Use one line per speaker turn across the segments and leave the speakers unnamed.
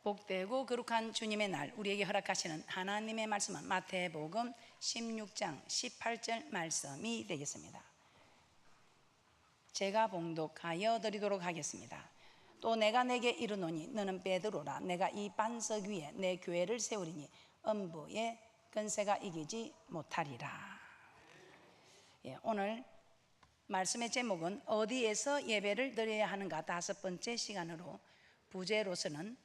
복되고 거룩한 주님의 날 우리에게 허락하시는 하나님의 말씀은 마태복음 16장 18절 말씀이 되겠습니다. 제가 봉독하여 드리도록 하겠습니다. 또 내가 내게 이르노니 너는 베드로라. 내가 이 반석 위에 내 교회를 세우리니 음부의 권세가 이기지 못하리라. 오늘 말씀의 제목은 어디에서 예배를 드려야 하는가, 5번째 시간으로 부제로서는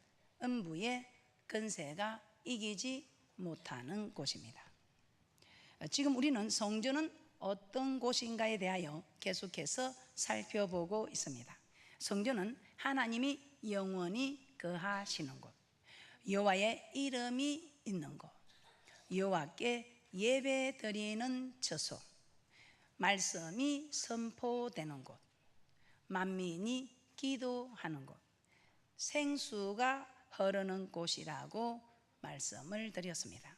음부의 권세가 이기지 못하는 곳입니다. 지금 우리는 성전은 어떤 곳인가에 대하여 계속해서 살펴보고 있습니다. 성전은 하나님이 영원히 거하시는 곳, 여호와의 이름이 있는 곳, 여호와께 예배 드리는 처소, 말씀이 선포되는 곳, 만민이 기도하는 곳, 생수가 흐르는 곳이라고 말씀을 드렸습니다.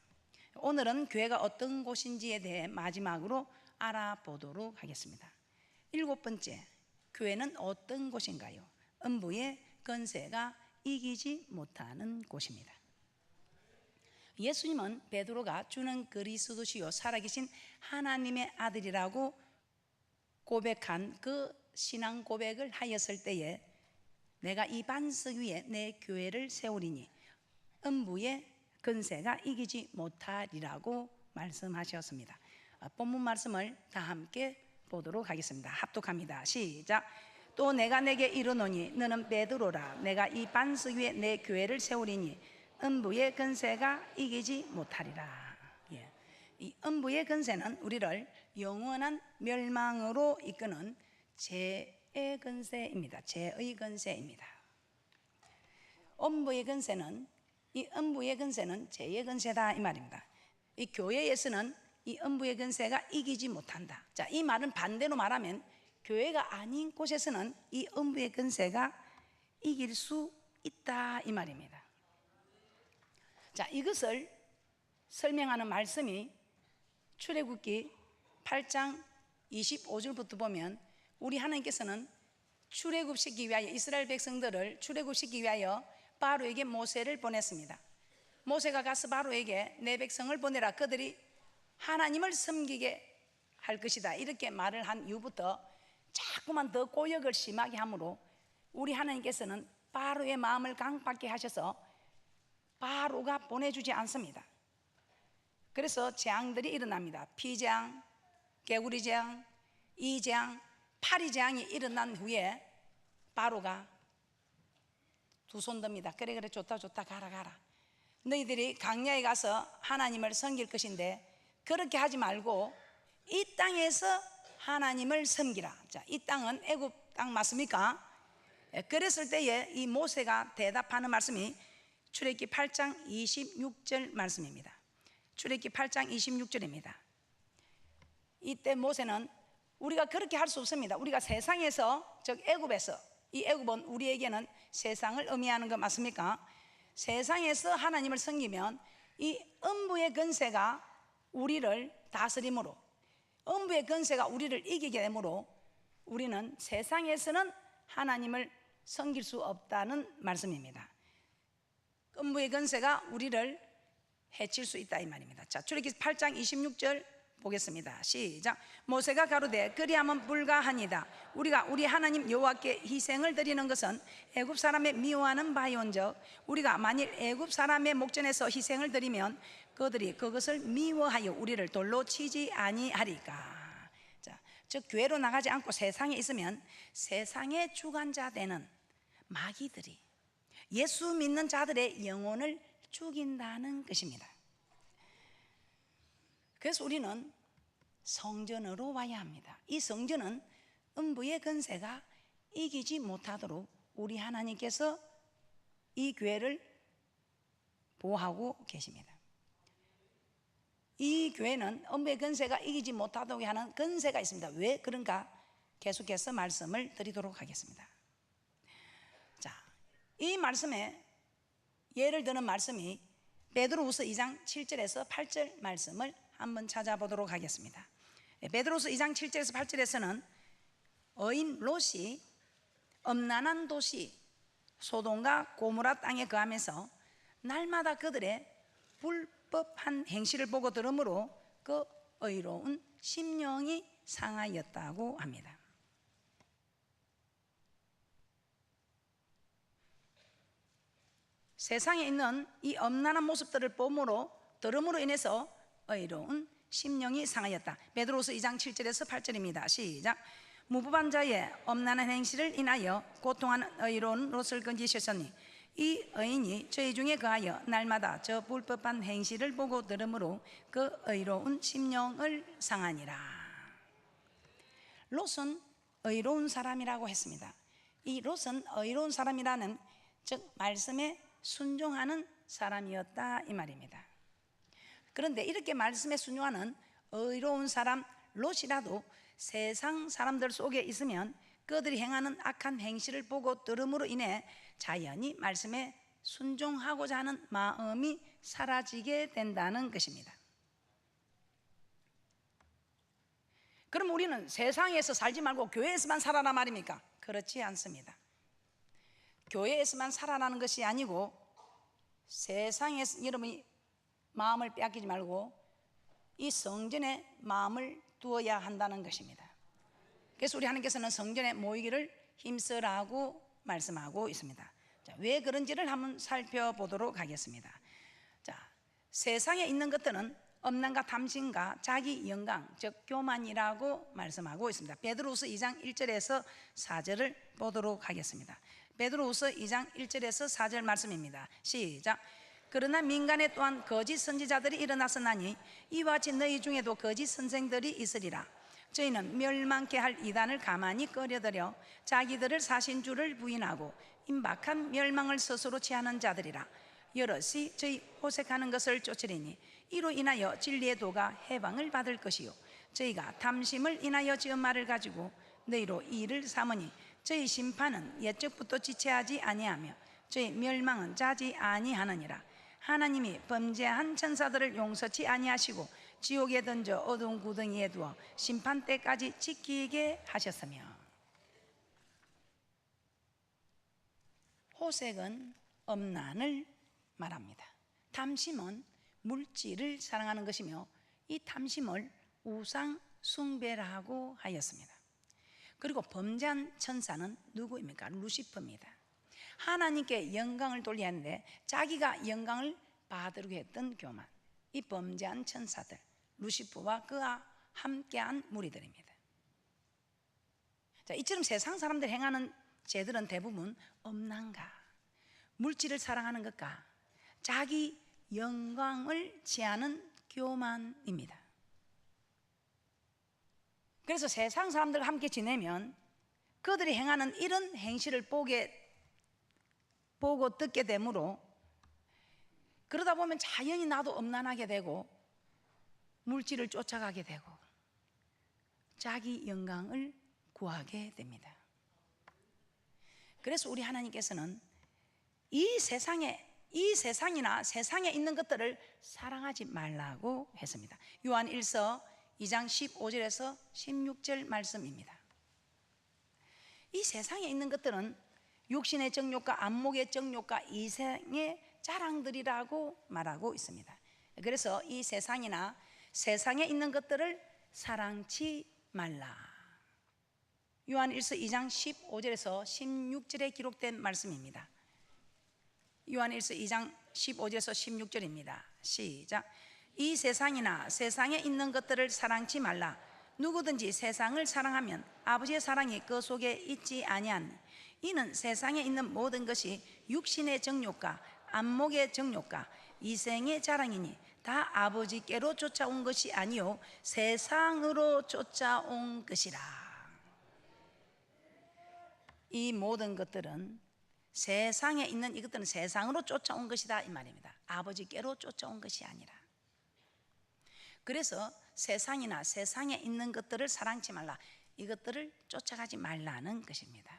오늘은 교회가 어떤 곳인지에 대해 마지막으로 알아보도록 하겠습니다. 7번째, 교회는 어떤 곳인가요? 음부의 권세가 이기지 못하는 곳입니다. 예수님은 베드로가 주는 그리스도시요 살아계신 하나님의 아들이라고 고백한 그 신앙 고백을 하였을 때에 내가 이 반석 위에 내 교회를 세우리니 음부의 권세가 이기지 못하리라고 말씀하셨습니다. 본문 말씀을 다 함께 보도록 하겠습니다. 합독합니다. 시작. 또 내가 내게 이르노니 너는 베드로라. 내가 이 반석 위에 내 교회를 세우리니 음부의 권세가 이기지 못하리라. 이 음부의 권세는 우리를 영원한 멸망으로 이끄는 죄의 권세입니다. 죄의 권세입니다. 음부의 권세는, 이 음부의 권세는 죄의 권세다 이 말입니다. 이 교회에서는 이 음부의 권세가 이기지 못한다. 자, 이 말은 반대로 말하면 교회가 아닌 곳에서는 이 음부의 권세가 이길 수 있다 이 말입니다. 자, 이것을 설명하는 말씀이 출애굽기 8장 25절부터 보면 우리 하나님께서는 출애굽시키기 위하여 이스라엘 백성들을 출애굽시키기 위하여 바로에게 모세를 보냈습니다. 모세가 가서 바로에게 내 백성을 보내라. 그들이 하나님을 섬기게 할 것이다. 이렇게 말을 한 이후부터 자꾸만 더 고역을 심하게 함으로 우리 하나님께서는 바로의 마음을 강팍게 하셔서 바로가 보내주지 않습니다. 그래서 재앙들이 일어납니다. 피재앙, 개구리재앙, 이재앙, 파리재앙이 일어난 후에 바로가 두 손 듭니다. 그래 좋다 가라. 너희들이 광야에 가서 하나님을 섬길 것인데 그렇게 하지 말고 이 땅에서 하나님을 섬기라. 자, 이 땅은 애굽 땅 맞습니까? 그랬을 때에 이 모세가 대답하는 말씀이 출애굽기 8장 26절 말씀입니다. 출애굽기 8장 26절입니다. 이때 모세는 우리가 그렇게 할 수 없습니다. 우리가 세상에서, 즉 애굽에서, 이 애굽은 우리에게는 세상을 의미하는 거 맞습니까? 세상에서 하나님을 섬기면 이 음부의 권세가 우리를 다스림으로, 음부의 권세가 우리를 이기게 되므로 우리는 세상에서는 하나님을 섬길 수 없다는 말씀입니다. 음부의 권세가 우리를 해칠 수 있다 이 말입니다. 자, 출애굽기 8장 26절 보겠습니다. 시작. 모세가 가로되 그리하면 불가하니이다. 우리가 우리 하나님 여호와께 희생을 드리는 것은 애굽 사람의 미워하는 바이온즉 우리가 만일 애굽 사람의 목전에서 희생을 드리면 그들이 그것을 미워하여 우리를 돌로 치지 아니하리까. 자, 즉 교회로 나가지 않고 세상에 있으면 세상의 주관자 되는 마귀들이 예수 믿는 자들의 영혼을 죽인다는 것입니다. 그래서 우리는 성전으로 와야 합니다. 이 성전은 음부의 권세가 이기지 못하도록 우리 하나님께서 이 교회를 보호하고 계십니다. 이 교회는 음부의 권세가 이기지 못하도록 하는 권세가 있습니다. 왜 그런가? 계속해서 말씀을 드리도록 하겠습니다. 자, 이 말씀에 예를 드는 말씀이 베드로후서 2장 7절에서 8절 말씀을 한번 찾아보도록 하겠습니다. 베드로후서 2장 7절에서 8절에서는 어인 롯이 음란한 도시 소돔과 고모라 땅에 거하면서 날마다 그들의 불법한 행실을 보고 들으므로 그 의로운 심령이 상하였다고 합니다. 세상에 있는 이 엄란한 모습들을 들음으로 인해서 의로운 심령이 상하였다. 베드로서 2장 7절에서 8절입니다. 시작. 무법한 자의 엄란한 행실을 인하여 고통하는 의로운 롯을 건지셨으니 이 의인이 저희 중에 거하여 날마다 저 불법한 행실을 보고 들으므로 그 의로운 심령을 상하니라. 롯은 의로운 사람이라고 했습니다. 이 롯은 의로운 사람이라는, 즉 말씀에 순종하는 사람이었다 이 말입니다. 그런데 이렇게 말씀에 순종하는 의로운 사람 롯이라도 세상 사람들 속에 있으면 그들이 행하는 악한 행실을 보고 들음으로 인해 자연히 말씀에 순종하고자 하는 마음이 사라지게 된다는 것입니다. 그럼 우리는 세상에서 살지 말고 교회에서만 살아라 말입니까? 그렇지 않습니다. 교회에서만 살아라는 것이 아니고 세상에서 여러분이 마음을 빼앗기지 말고 이 성전에 마음을 두어야 한다는 것입니다. 그래서 우리 하나님께서는 성전에 모이기를 힘쓰라고 말씀하고 있습니다. 자, 왜 그런지를 한번 살펴보도록 하겠습니다. 자, 세상에 있는 것들은 엄난과 탐심과 자기 영광, 즉 교만이라고 말씀하고 있습니다. 베드로후서 2장 1절에서 4절을 보도록 하겠습니다. 베드로후서 2장 1절에서 4절 말씀입니다. 시작. 그러나 민간에 또한 거짓 선지자들이 일어났으나니 이와 같이 너희 중에도 거짓 선생들이 있으리라. 저희는 멸망케 할 이단을 가만히 꺼려들여 자기들을 사신 줄을 부인하고 임박한 멸망을 스스로 취하는 자들이라. 여럿이 저희 호색하는 것을 쫓으리니 이로 인하여 진리의 도가 해방을 받을 것이요 저희가 탐심을 인하여 지은 말을 가지고 너희로 이를 삼으니 저희 심판은 옛적부터 지체하지 아니하며 저희 멸망은 자지 아니하느니라. 하나님이 범죄한 천사들을 용서치 아니하시고 지옥에 던져 어두운 구덩이에 두어 심판 때까지 지키게 하셨으며. 호색은 엄난을 말합니다. 탐심은 물질을 사랑하는 것이며 이 탐심을 우상 숭배라고 하였습니다. 그리고 범죄한 천사는 누구입니까? 루시퍼입니다. 하나님께 영광을 돌려야 하는데 자기가 영광을 받으려고 했던 교만, 이 범죄한 천사들 루시퍼와 그와 함께한 무리들입니다. 자, 이처럼 세상 사람들 행하는 죄들은 대부분 엄난가 물질을 사랑하는 것과 자기 영광을 취하는 교만입니다. 그래서 세상 사람들과 함께 지내면 그들이 행하는 이런 행실을 보고 듣게 되므로 그러다 보면 자연히 나도 엄난하게 되고 물질을 쫓아가게 되고 자기 영광을 구하게 됩니다. 그래서 우리 하나님께서는 이 세상이나 세상에 있는 것들을 사랑하지 말라고 했습니다. 요한 1서 2장 15절에서 16절 말씀입니다. 이 세상에 있는 것들은 육신의 정욕과 안목의 정욕과 이생의 자랑들이라고 말하고 있습니다. 그래서 이 세상이나 세상에 있는 것들을 사랑치 말라. 요한 1서 2장 15절에서 16절에 기록된 말씀입니다. 요한 1서 2장 15절에서 16절입니다. 시작. 이 세상이나 세상에 있는 것들을 사랑치 말라. 누구든지 세상을 사랑하면 아버지의 사랑이 그 속에 있지 아니하니 이는 세상에 있는 모든 것이 육신의 정욕과 안목의 정욕과 이생의 자랑이니 다 아버지께로 쫓아온 것이 아니요 세상으로 쫓아온 것이라. 이 모든 것들은 세상에 있는 이것들은 세상으로 쫓아온 것이다 이 말입니다. 아버지께로 쫓아온 것이 아니라. 그래서 세상이나 세상에 있는 것들을 사랑치 말라. 이것들을 쫓아가지 말라는 것입니다.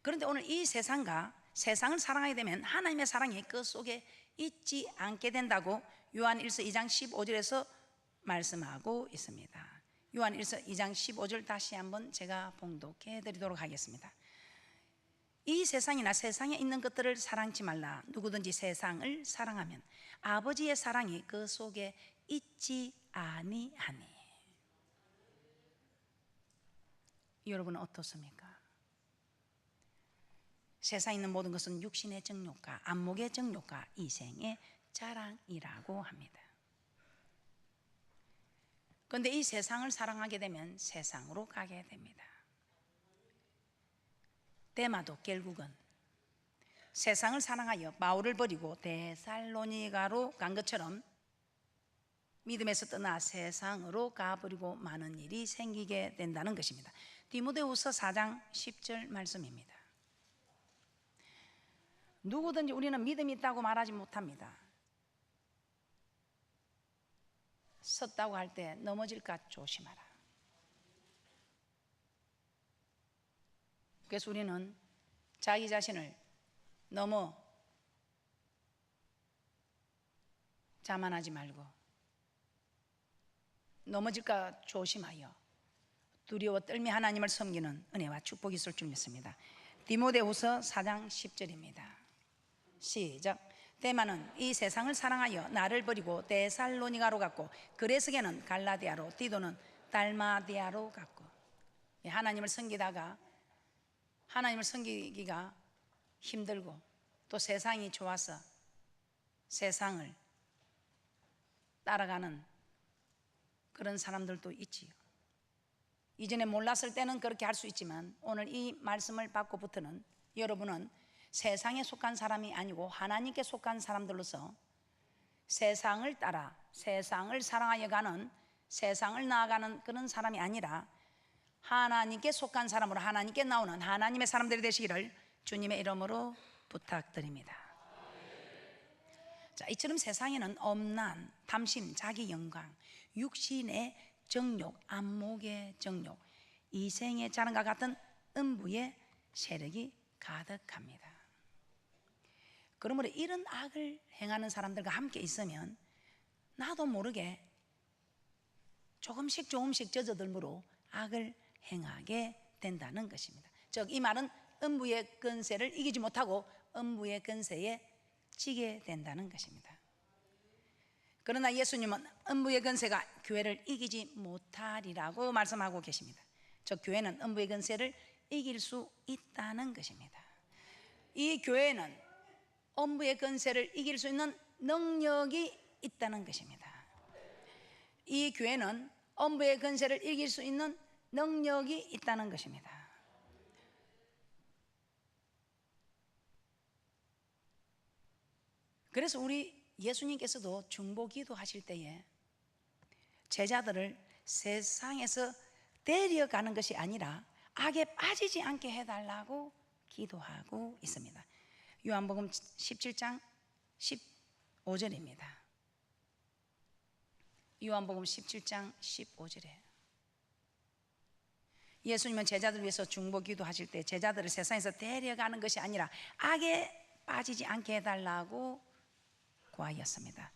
그런데 오늘 이 세상과 세상을 사랑하게 되면 하나님의 사랑이 그 속에 있지 않게 된다고 요한 1서 2장 15절에서 말씀하고 있습니다. 요한 1서 2장 15절 다시 한번 제가 봉독해 드리도록 하겠습니다. 이 세상이나 세상에 있는 것들을 사랑치 말라. 누구든지 세상을 사랑하면 아버지의 사랑이 그 속에 있지 아니하니. 여러분은 어떻습니까? 세상에 있는 모든 것은 육신의 정욕과 안목의 정욕과 이생의 자랑이라고 합니다. 그런데 이 세상을 사랑하게 되면 세상으로 가게 됩니다. 데마도 결국은 세상을 사랑하여 바울을 버리고 데살로니가로 간 것처럼 믿음에서 떠나 세상으로 가버리고 많은 일이 생기게 된다는 것입니다. 디모데후서 4장 10절 말씀입니다. 누구든지 우리는 믿음이 있다고 말하지 못합니다. 섰다고 할 때 넘어질까 조심하라. 그래서 우리는 자기 자신을 너무 자만하지 말고 넘어질까 조심하여 두려워 떨며 하나님을 섬기는 은혜와 축복이 있을 줄 믿습니다. 디모데후서 4장 10절입니다. 시작. 데마는 이 세상을 사랑하여 나를 버리고 데살로니가로 갔고 그레스게는 갈라디아로 디도는 달마디아로 갔고. 하나님을 섬기다가 하나님을 섬기기가 힘들고 또 세상이 좋아서 세상을 따라가는 그런 사람들도 있지요. 이전에 몰랐을 때는 그렇게 할 수 있지만 오늘 이 말씀을 받고부터는 여러분은 세상에 속한 사람이 아니고 하나님께 속한 사람들로서 세상을 따라 세상을 사랑하여 가는 세상을 나아가는 그런 사람이 아니라 하나님께 속한 사람으로 하나님께 나오는 하나님의 사람들이 되시기를 주님의 이름으로 부탁드립니다. 자, 이처럼 세상에는 엄난, 탐심, 자기 영광, 육신의 정욕, 안목의 정욕, 이생의 자랑과 같은 음부의 세력이 가득합니다. 그러므로 이런 악을 행하는 사람들과 함께 있으면 나도 모르게 조금씩 젖어들므로 악을 행하게 된다는 것입니다. 즉 이 말은 음부의 권세를 이기지 못하고 음부의 권세에 지게 된다는 것입니다. 그러나 예수님은 음부의 권세가 교회를 이기지 못하리라고 말씀하고 계십니다. 즉 교회는 음부의 권세를 이길 수 있다는 것입니다. 이 교회는 음부의 권세를 이길 수 있는 능력이 있다는 것입니다. 이 교회는 음부의 권세를 이길 수 있는 능력이 있다는 것입니다. 그래서 우리 예수님께서도 중보기도 하실 때에 제자들을 세상에서 데려가는 것이 아니라 악에 빠지지 않게 해달라고 기도하고 있습니다. 요한복음 17장 15절입니다. 요한복음 17장 15절에 예수님은 제자들을 위해서 중보기도 하실 때 제자들을 세상에서 데려가는 것이 아니라 악에 빠지지 않게 해달라고 구하였습니다.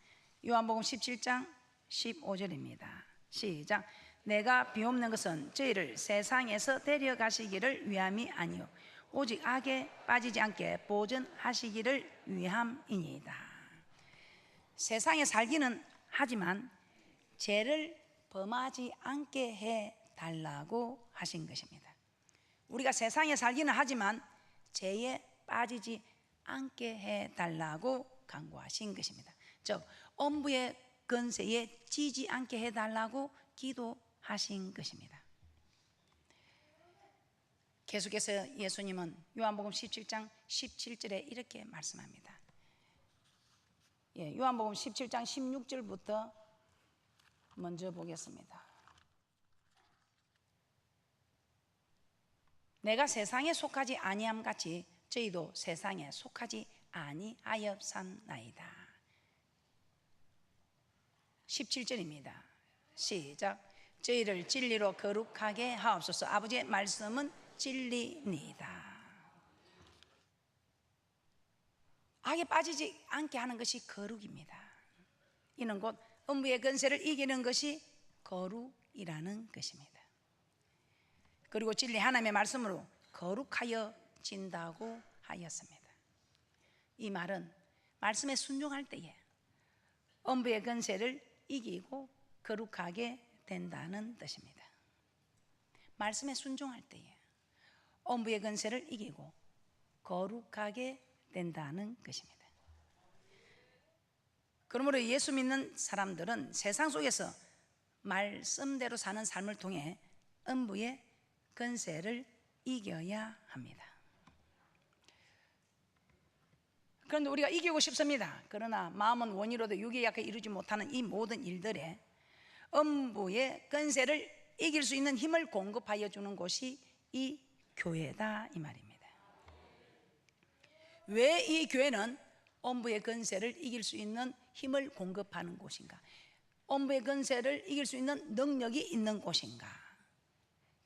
요한복음 17장 15절입니다. 시작. 내가 비옵는 것은 저희를 세상에서 데려가시기를 위함이 아니요 오직 악에 빠지지 않게 보전하시기를 위함이니이다. 세상에 살기는 하지만 죄를 범하지 않게 해달라고 하신 것입니다. 우리가 세상에 살기는 하지만 죄에 빠지지 않게 해달라고 간구하신 것입니다. 즉 음부의 권세에 지지 않게 해달라고 기도하신 것입니다. 계속해서 예수님은 요한복음 17장 17절에 이렇게 말씀합니다. 요한복음 17장 16절부터 먼저 보겠습니다. 내가 세상에 속하지 아니함 같이 저희도 세상에 속하지 아니하였사나이다. 17절입니다. 시작. 저희를 진리로 거룩하게 하옵소서. 아버지의 말씀은 진리니이다. 악에 빠지지 않게 하는 것이 거룩입니다. 이는 곧 음부의 권세를 이기는 것이 거룩이라는 것입니다. 그리고 진리 하나님의 말씀으로 거룩하여 진다고 하였습니다. 이 말은 말씀에 순종할 때에 음부의 권세를 이기고 거룩하게 된다는 뜻입니다. 말씀에 순종할 때에 음부의 권세를 이기고 거룩하게 된다는 것입니다. 그러므로 예수 믿는 사람들은 세상 속에서 말씀대로 사는 삶을 통해 음부의 권세를 이겨야 합니다. 그런데 우리가 이기고 싶습니다. 그러나 마음은 원이로도 육의 약에 이루지 못하는 이 모든 일들에 음부의 권세를 이길 수 있는 힘을 공급하여 주는 곳이 이 교회다 이 말입니다. 왜 이 교회는 음부의 권세를 이길 수 있는 힘을 공급하는 곳인가? 음부의 권세를 이길 수 있는 능력이 있는 곳인가?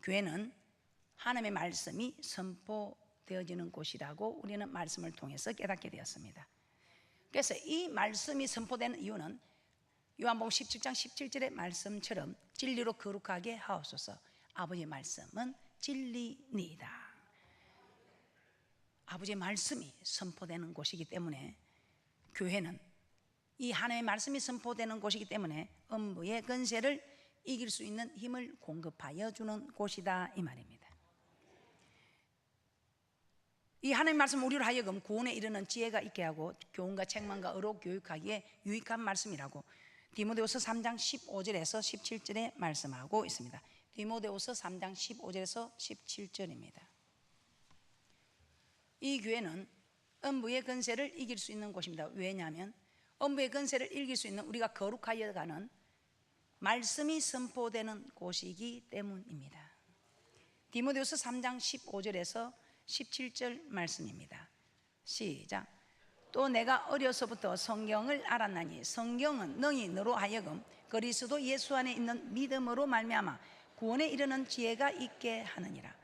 교회는 하나님의 말씀이 선포되어지는 곳이라고 우리는 말씀을 통해서 깨닫게 되었습니다. 그래서 이 말씀이 선포되는 이유는 요한복음 17장 17절의 말씀처럼 진리로 거룩하게 하옵소서. 아버지의 말씀은 진리니이다. 아버지의 말씀이 선포되는 곳이기 때문에 교회는 이 하나님의 말씀이 선포되는 곳이기 때문에 음부의 권세를 이길 수 있는 힘을 공급하여 주는 곳이다 이 말입니다. 이 하나님의 말씀 우리로 하여금 구원에 이르는 지혜가 있게 하고 교훈과 책망과 의로 교육하기에 유익한 말씀이라고 디모데후서 3장 15절에서 17절에 말씀하고 있습니다. 디모데후서 3장 15절에서 17절입니다. 이 교회는 음부의 권세를 이길 수 있는 곳입니다. 왜냐하면 음부의 권세를 이길 수 있는 우리가 거룩하여 가는 말씀이 선포되는 곳이기 때문입니다. 디모데후서 3장 15절에서 17절 말씀입니다. 시작. 또 내가 어려서부터 성경을 알았나니 성경은 능히 너로 하여금 그리스도 예수 안에 있는 믿음으로 말미암아 구원에 이르는 지혜가 있게 하느니라.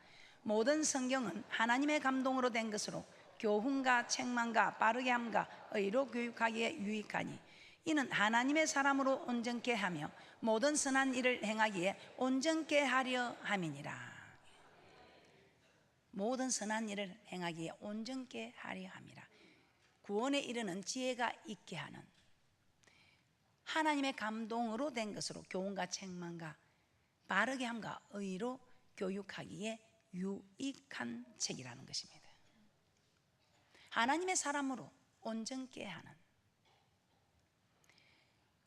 모든 성경은 하나님의 감동으로 된 것으로 교훈과 책망과 바르게 함과 의로 교육하기에 유익하니 이는 하나님의 사람으로 온전케 하며 모든 선한 일을 행하기에 온전케 하려 함이니라. 모든 선한 일을 행하기에 온전케 하려 함이라. 구원에 이르는 지혜가 있게 하는 하나님의 감동으로 된 것으로 교훈과 책망과 바르게 함과 의로 교육하기에 유익한 책이라는 것입니다. 하나님의 사람으로 온전케 하는,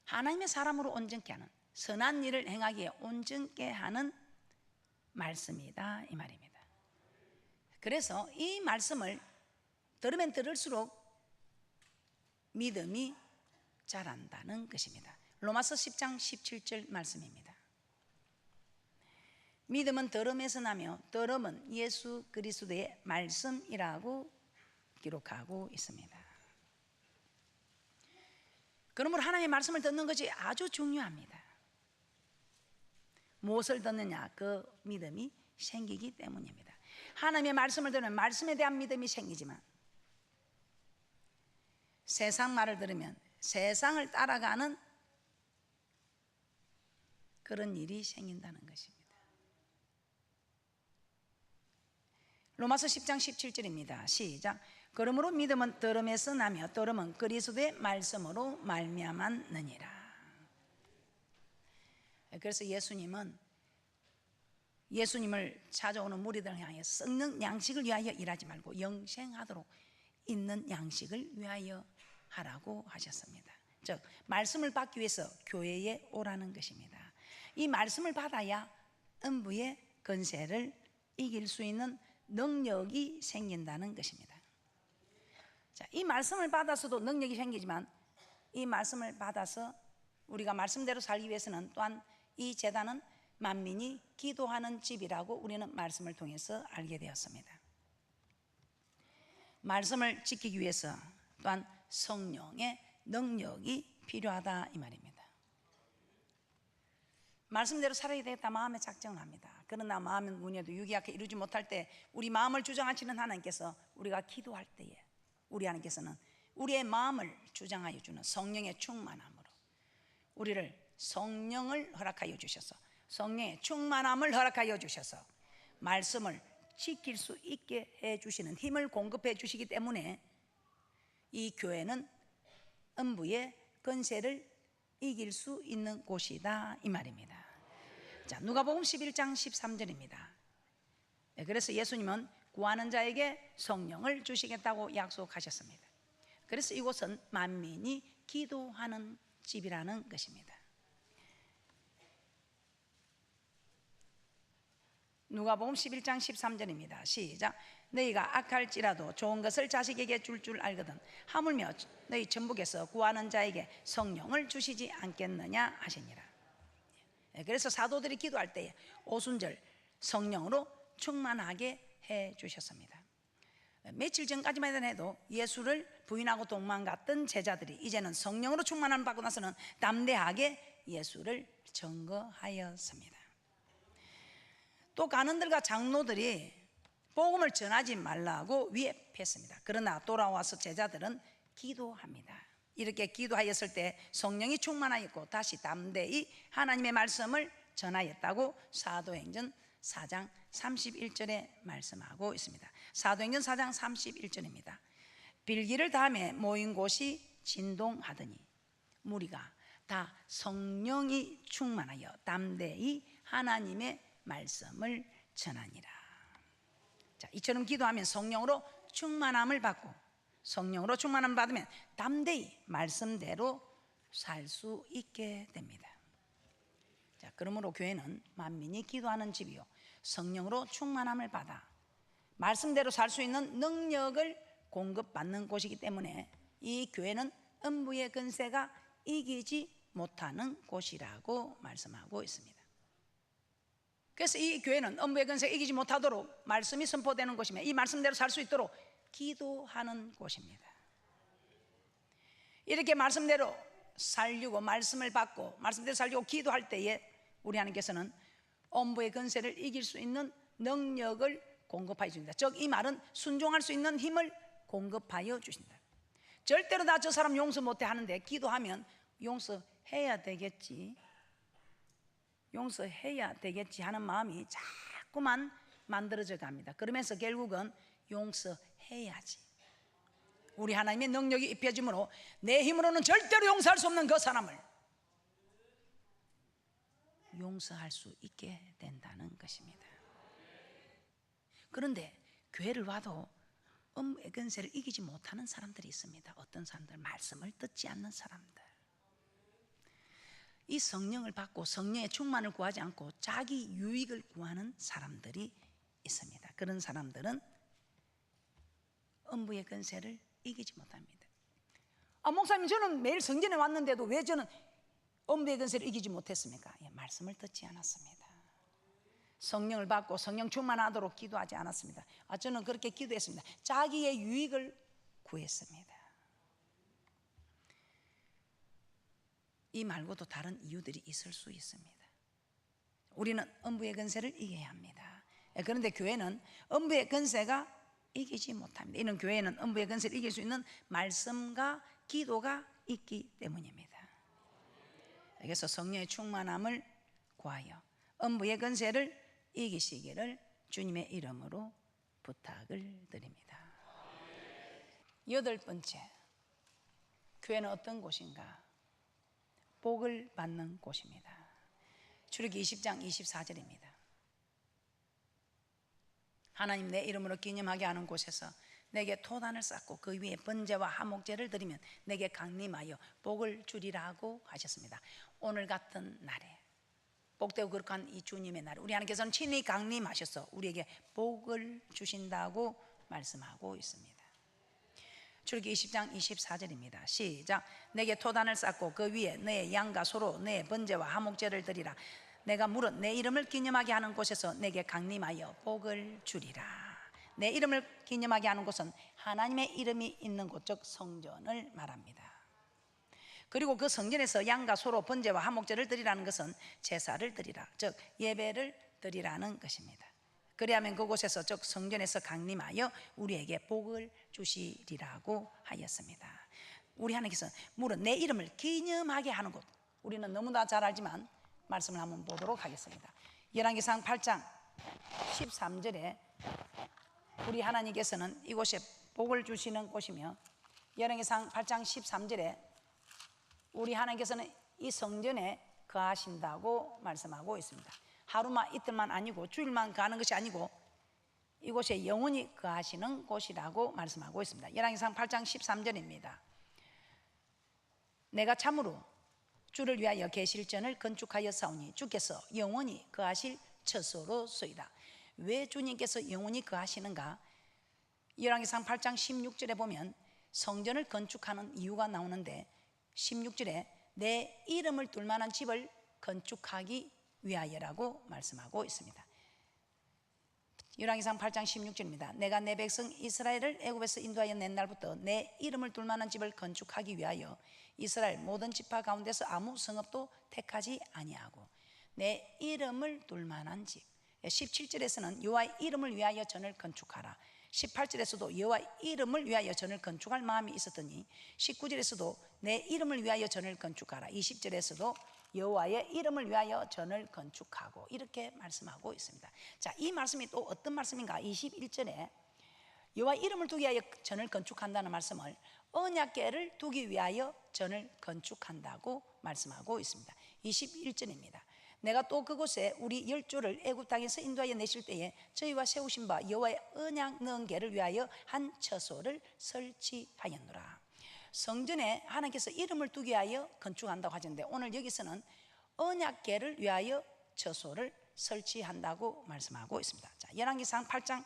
하나님의 사람으로 온전케 하는, 선한 일을 행하기에 온전케 하는 말씀이다 이 말입니다. 그래서 이 말씀을 들으면 들을수록 믿음이 자란다는 것입니다. 로마서 10장 17절 말씀입니다. 믿음은 들음에서 나며 들음은 예수 그리스도의 말씀이라고 기록하고 있습니다. 그러므로 하나님의 말씀을 듣는 것이 아주 중요합니다. 무엇을 듣느냐? 그 믿음이 생기기 때문입니다. 하나님의 말씀을 들으면 말씀에 대한 믿음이 생기지만 세상 말을 들으면 세상을 따라가는 그런 일이 생긴다는 것입니다. 로마서 10장 17절입니다. 시작. 그러므로 믿음은 들음에서 나며 들음은 그리스도의 말씀으로 말미암았느니라. 그래서 예수님을 찾아오는 무리들을 향해 썩는 양식을 위하여 일하지 말고 영생하도록 있는 양식을 위하여 하라고 하셨습니다. 즉 말씀을 받기 위해서 교회에 오라는 것입니다. 이 말씀을 받아야 음부의 권세를 이길 수 있는 능력이 생긴다는 것입니다. 자, 이 말씀을 받아서도 능력이 생기지만 이 말씀을 받아서 우리가 말씀대로 살기 위해서는 또한 이 제단은 만민이 기도하는 집이라고 우리는 말씀을 통해서 알게 되었습니다. 말씀을 지키기 위해서 또한 성령의 능력이 필요하다 이 말입니다. 말씀대로 살아야 되겠다 마음에 작정을 합니다. 그러나 마음은 문여도 유기하게 이루지 못할 때 우리 마음을 주장하시는 하나님께서 우리가 기도할 때에 우리 하나님께서는 우리의 마음을 주장하여 주는 성령의 충만함으로 우리를 성령을 허락하여 주셔서 성령의 충만함을 허락하여 주셔서 말씀을 시킬 수 있게 해주시는 힘을 공급해 주시기 때문에 이 교회는 음부의 권세를 이길 수 있는 곳이다 이 말입니다. 자, 누가복음 11장 13절입니다. 그래서 예수님은 구하는 자에게 성령을 주시겠다고 약속하셨습니다. 그래서 이곳은 만민이 기도하는 집이라는 것입니다. 누가복음 11장 13절입니다. 시작. 너희가 악할지라도 좋은 것을 자식에게 줄 알거든 하물며 너희 천국에서 구하는 자에게 성령을 주시지 않겠느냐 하시니라. 그래서 사도들이 기도할 때에 오순절 성령으로 충만하게 해 주셨습니다. 며칠 전까지만 해도 예수를 부인하고 도망갔던 제자들이 이제는 성령으로 충만함을 받고 나서는 담대하게 예수를 증거하였습니다. 또 간원들과 장로들이 복음을 전하지 말라고 위협했습니다. 그러나 돌아와서 제자들은 기도합니다. 이렇게 기도하였을 때 성령이 충만하였고 다시 담대히 하나님의 말씀을 전하였다고 사도행전 4장 31절에 말씀하고 있습니다. 사도행전 4장 31절입니다. 빌기를 다음에 모인 곳이 진동하더니 무리가 다 성령이 충만하여 담대히 하나님의 말씀을 전하니라. 자, 이처럼 기도하면 성령으로 충만함을 받고 성령으로 충만함을 받으면 담대히 말씀대로 살 수 있게 됩니다. 자, 그러므로 교회는 만민이 기도하는 집이요 성령으로 충만함을 받아 말씀대로 살 수 있는 능력을 공급받는 곳이기 때문에 이 교회는 음부의 권세가 이기지 못하는 곳이라고 말씀하고 있습니다. 그래서 이 교회는 음부의 권세가 이기지 못하도록 말씀이 선포되는 곳이며 이 말씀대로 살 수 있도록 기도하는 곳입니다. 이렇게 말씀대로 살려고 말씀을 받고 말씀대로 살려고 기도할 때에 우리 하나님께서는 음부의 권세를 이길 수 있는 능력을 공급하여 주신다. 즉 이 말은 순종할 수 있는 힘을 공급하여 주신다. 절대로 나 저 사람 용서 못해 하는데 기도하면 용서해야 되겠지 하는 마음이 자꾸만 만들어져 갑니다. 그러면서 결국은 용서해야지. 우리 하나님의 능력이 입혀짐으로 내 힘으로는 절대로 용서할 수 없는 그 사람을 용서할 수 있게 된다는 것입니다. 그런데 교회를 와도 음부의 권세를 이기지 못하는 사람들이 있습니다. 어떤 사람들? 말씀을 듣지 않는 사람들. 이 성령을 받고 성령의 충만을 구하지 않고 자기 유익을 구하는 사람들이 있습니다. 그런 사람들은 음부의 권세를 이기지 못합니다. 목사님 저는 매일 성전에 왔는데도 왜 저는 음부의 권세를 이기지 못했습니까? 말씀을 듣지 않았습니다. 성령을 받고 성령 충만하도록 기도하지 않았습니다. 저는 그렇게 기도했습니다. 자기의 유익을 구했습니다. 이 말고도 다른 이유들이 있을 수 있습니다. 우리는 음부의 권세를 이겨야 합니다. 그런데 교회는 음부의 권세가 이기지 못합니다. 이는 교회는 음부의 권세를 이길 수 있는 말씀과 기도가 있기 때문입니다. 그래서 성령의 충만함을 구하여 음부의 권세를 이기시기를 주님의 이름으로 부탁을 드립니다. 8번째, 교회는 어떤 곳인가? 복을 받는 곳입니다. 출애굽기 20장 24절입니다. 하나님 내 이름으로 기념하게 하는 곳에서 내게 토단을 쌓고 그 위에 번제와 화목제를 드리면 내게 강림하여 복을 주리라고 하셨습니다. 오늘 같은 날에 복되고 거룩한 이 주님의 날 우리 하나님께서는 친히 강림하셔서 우리에게 복을 주신다고 말씀하고 있습니다. 출애굽기 20장 24절입니다. 시작. 내게 토단을 쌓고 그 위에 내 양과 소로 내 번제와 화목제를 드리라. 내가 물은 내 이름을 기념하게 하는 곳에서 내게 강림하여 복을 주리라. 내 이름을 기념하게 하는 곳은 하나님의 이름이 있는 곳, 즉 성전을 말합니다. 그리고 그 성전에서 양과 소로 번제와 화목제를 드리라는 것은 제사를 드리라, 즉 예배를 드리라는 것입니다. 그리하면 그곳에서 즉 성전에서 강림하여 우리에게 복을 주시리라고 하였습니다. 우리 하나님께서 물은 내 이름을 기념하게 하는 곳, 우리는 너무나 잘 알지만 말씀을 한번 보도록 하겠습니다. 열왕기상 8장 13절에 우리 하나님께서는 이곳에 복을 주시는 곳이며 열왕기상 8장 13절에 우리 하나님께서는 이 성전에 거하신다고 말씀하고 있습니다. 하루만 이틀만 아니고 주일만 거하는 것이 아니고 이곳에 영원히 거하시는 곳이라고 말씀하고 있습니다. 열왕기상 8장 13절입니다. 내가 참으로 주를 위하여 계실전을 건축하여 사오니 주께서 영원히 거하실 처소로소이다. 왜 주님께서 영원히 거하시는가? 열왕기상 8장 16절에 보면 성전을 건축하는 이유가 나오는데 16절에 내 이름을 둘 만한 집을 건축하기 위하여라고 말씀하고 있습니다. 열왕기상 8장 16절입니다. 내가 내 백성 이스라엘을 애굽에서 인도하여 낸 날부터 내 이름을 둘 만한 집을 건축하기 위하여 이스라엘 모든 지파 가운데서 아무 성읍도 택하지 아니하고 내 이름을 둘 만한 집. 17절에서는 여호와의 이름을 위하여 전을 건축하라. 18절에서도 여호와의 이름을 위하여 전을 건축할 마음이 있었더니 19절에서도 내 이름을 위하여 전을 건축하라. 20절에서도 여호와의 이름을 위하여 전을 건축하고 이렇게 말씀하고 있습니다. 자, 이 말씀이 또 어떤 말씀인가? 21절에 여호와의 이름을 두기 위하여 전을 건축한다는 말씀을 언약궤를 두기 위하여 전을 건축한다고 말씀하고 있습니다. 21절입니다. 내가 또 그곳에 우리 열조를 애굽 땅에서 인도하여 내실 때에 저희와 세우신 바 여호와의 언약 넣은 궤를 위하여 한 처소를 설치하였노라. 성전에 하나님께서 이름을 두기 위하여 건축한다고 하셨는데 오늘 여기서는 언약궤를 위하여 처소를 설치한다고 말씀하고 있습니다. 자, 열왕기상 8장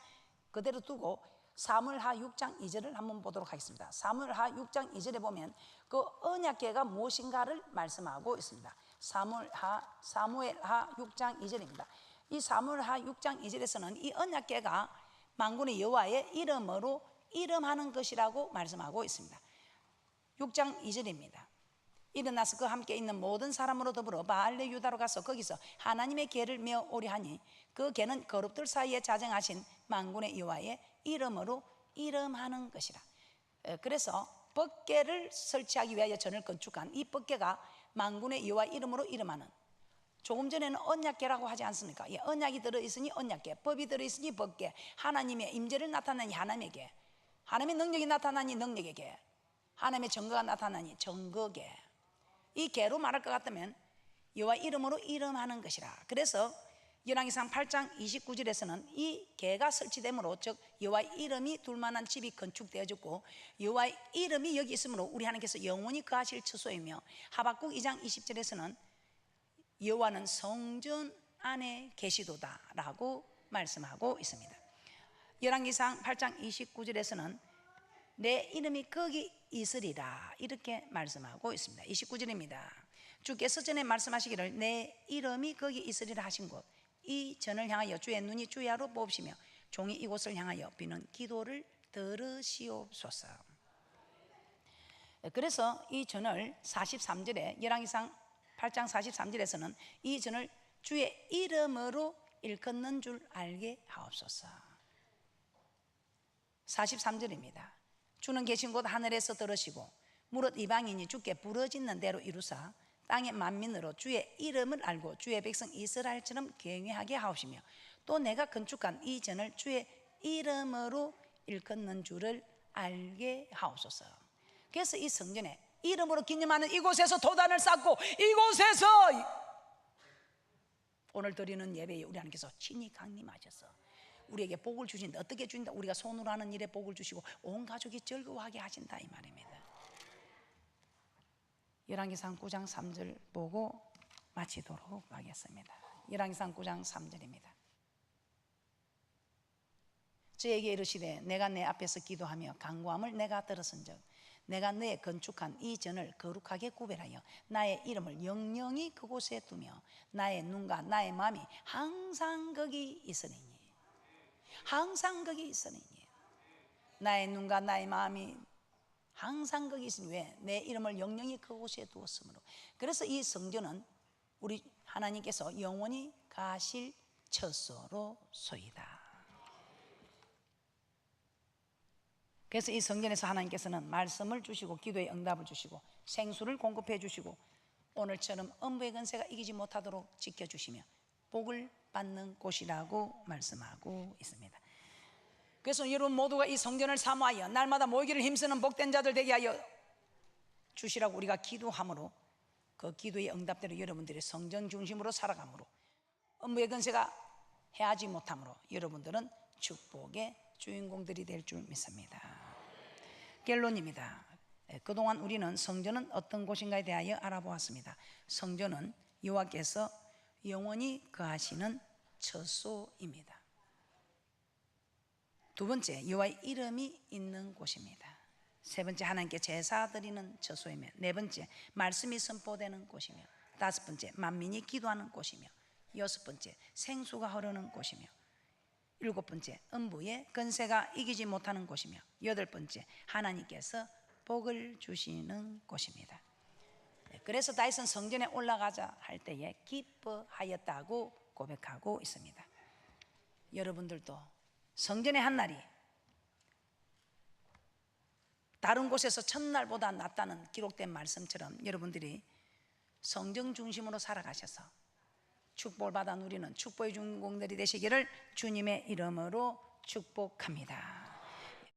그대로 두고 사무엘하 6장 2절을 한번 보도록 하겠습니다. 사무엘하 6장 2절에 보면 그 언약궤가 무엇인가를 말씀하고 있습니다. 사무엘하 6장 2절입니다. 이 사무엘하 6장 2절에서는 이 언약궤가 만군의 여호와의 이름으로 이름하는 것이라고 말씀하고 있습니다. 6장 2절입니다. 일어나서 그 함께 있는 모든 사람으로 더불어 바알레 유다로 가서 거기서 하나님의 궤를 메어 오리 하니 그 궤는 거룩들 사이에 자정하신 만군의 여호와의 이름으로 이름하는 것이라. 그래서 법궤를 설치하기 위하여 전을 건축한 이 법궤가 만군의 여호와 이름으로 이름하는, 조금 전에는 언약궤라고 하지 않습니까? 예, 언약이 들어있으니 언약궤, 법이 들어있으니 법궤, 하나님의 임재를 나타내니 하나님의 궤, 하나님의 능력이 나타나니 능력의 궤, 하나님의 증거가 나타나니 증거궤. 이 궤로 말할 것 같다면 여호와 이름으로 이름하는 것이라. 그래서 열왕기상 8장 29절에서는 이 궤가 설치됨으로 즉 여호와 이름이 둘 만한 집이 건축되어졌고 여호와 이름이 여기 있으므로 우리 하나님께서 영원히 거하실 처소이며 하박국 2장 20절에서는 여호와는 성전 안에 계시도다라고 말씀하고 있습니다. 열왕기상 8장 29절에서는 내 이름이 거기 있으리라 이렇게 말씀하고 있습니다. 29절입니다. 주께서 전에 말씀하시기를 내 이름이 거기 있으리라 하신 곳 이 전을 향하여 주의 눈이 주야로 뽑으시며 종이 이곳을 향하여 비는 기도를 들으시옵소서. 그래서 이 전을 43절에 열왕기상 8장 43절에서는 이 전을 주의 이름으로 일컫는 줄 알게 하옵소서. 43절입니다. 주는 계신 곳 하늘에서 들으시고 무릇 이방인이 주께 부르짖는 대로 이루사 땅의 만민으로 주의 이름을 알고 주의 백성 이스라엘처럼 경외하게 하옵시며 또 내가 건축한 이 전을 주의 이름으로 일컫는 줄을 알게 하옵소서. 그래서 이 성전에 이름으로 기념하는 이곳에서 도단을 쌓고 이곳에서 오늘 드리는 예배에 우리 하나님께서 친히 강림하셔서 우리에게 복을 주신다. 어떻게 주신다? 우리가 손으로 하는 일에 복을 주시고 온 가족이 즐거워하게 하신다 이 말입니다. 열왕기상 9장 3절 보고 마치도록 하겠습니다. 열왕기상 9장 3절입니다. 저에게 이르시되 내가 내 앞에서 기도하며 간구함을 내가 들었은즉 내가 너의 건축한 이 전을 거룩하게 구별하여 나의 이름을 영영히 그곳에 두며 나의 눈과 나의 마음이 항상 거기 있으리니 항상 거기 있으리니 나의 눈과 나의 마음이 항상 거기 있으니 왜? 내 이름을 영영히 그곳에 두었으므로. 그래서 이 성전은 우리 하나님께서 영원히 가실 처소로소이다. 그래서 이 성전에서 하나님께서는 말씀을 주시고 기도의 응답을 주시고 생수를 공급해 주시고 오늘처럼 음부의 권세가 이기지 못하도록 지켜주시며 복을 받는 곳이라고 말씀하고 있습니다. 그래서 여러분 모두가 이 성전을 사모하여 날마다 모이기를 힘쓰는 복된 자들 되게 하여 주시라고 우리가 기도함으로 그 기도의 응답대로 여러분들이 성전 중심으로 살아가므로 음부의 근세가 해하지 못함으로 여러분들은 축복의 주인공들이 될 줄 믿습니다. 결론입니다. 그동안 우리는 성전은 어떤 곳인가에 대하여 알아보았습니다. 성전은 여호와께서 영원히 거하시는 처소입니다. 두 번째, 여호와의 이름이 있는 곳입니다. 세 번째, 하나님께 제사 드리는 처소이며, 네 번째, 말씀이 선포되는 곳이며, 다섯 번째, 만민이 기도하는 곳이며, 여섯 번째, 생수가 흐르는 곳이며, 일곱 번째, 음부의 근세가 이기지 못하는 곳이며, 여덟 번째, 하나님께서 복을 주시는 곳입니다. 그래서 다윗은 성전에 올라가자 할 때에 기뻐하였다고 고백하고 있습니다. 여러분들도 성전의 한 날이 다른 곳에서 첫날보다 낫다는 기록된 말씀처럼 여러분들이 성전 중심으로 살아가셔서 축복을 받아 누리는 축복의 주인공들이 되시기를 주님의 이름으로 축복합니다.